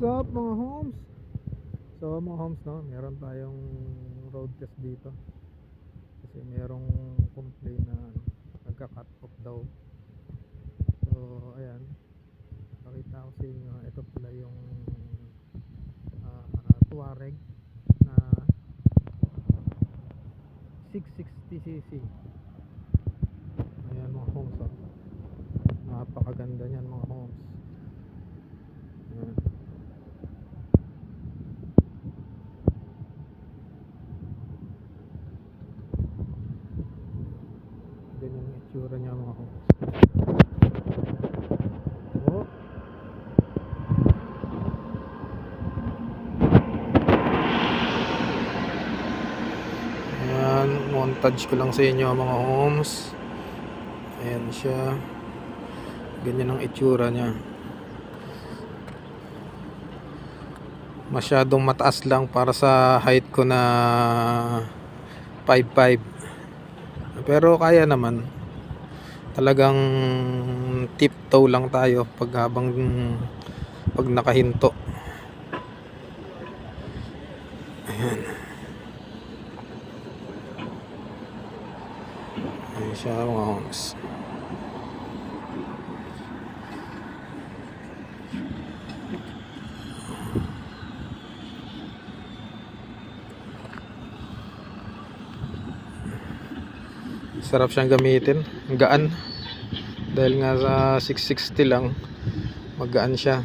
What's up mga homes? So mga homes, no, meron tayong road test dito kasi merong complain na nagka-cut off daw. So ayan, pakita ko sa inyo. Ito pala yung Tuareg na 660cc. Ayan mga homes, oh. Napakaganda niyan mga homes. Ayan. Ganyan yung itsura niya mga homes. Oh. Ayan, montage ko lang sa inyo mga homes. Ayan siya. Ganyan ang itsura niya. Masyadong mataas lang para sa height ko na 5'5". Pero kaya naman. Talagang tiptoe lang tayo pag nakahinto. Ayan. Ayan siya mga homes. Sarap siyang gamitin, gaan dahil nga sa 660 lang, magaan siya.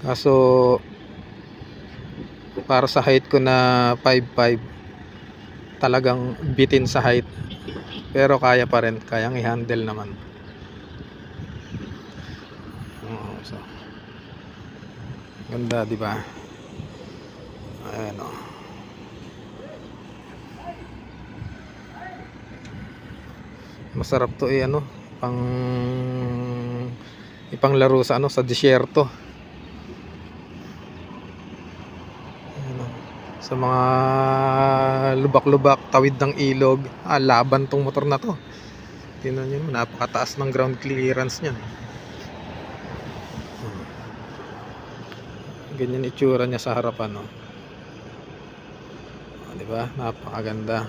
Kaso para sa height ko na 5'5", talagang bitin sa height, pero kaya pa rin, kayang i-handle naman. So, ganda di ba? Ayan, oh. Masarap to ipanglaro sa sa disyerto. Sa mga lubak-lubak, tawid ng ilog, laban tong motor na to. Tingnan niyo, napakataas ng ground clearance niyan. Ganyan itsura niya sa harapan, no. Di ba? Napakaganda.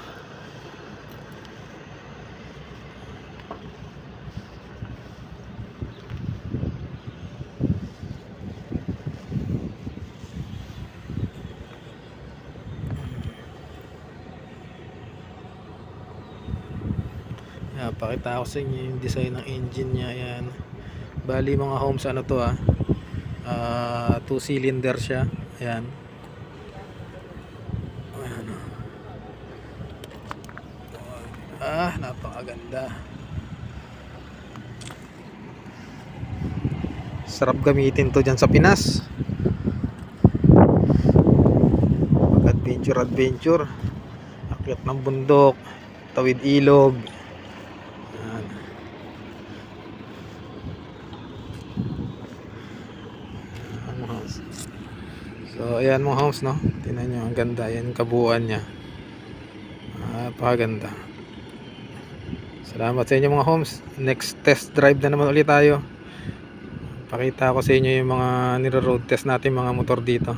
Pakita ko sa inyo yung design ng engine niya. Ayan. Bali mga homes, ano to 2 cylinder siya. Ayan. Ayan. Napakaganda. Sarap gamitin to dyan sa Pinas. Adventure. Akyat ng bundok, tawid ilog. So ayan mga homes, no. Tingnan nyo, ang ganda. Ayan kabuuan niya. Napakaganda. Salamat sa inyo mga homes. Next test drive na naman ulit tayo. Pakita ko sa inyo yung mga niro-road test natin mga motor dito.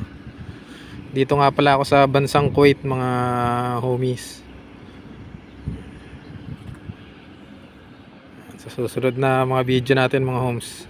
Dito nga pala ako sa bansang Kuwait mga homies. Sa susunod na mga video natin mga homes.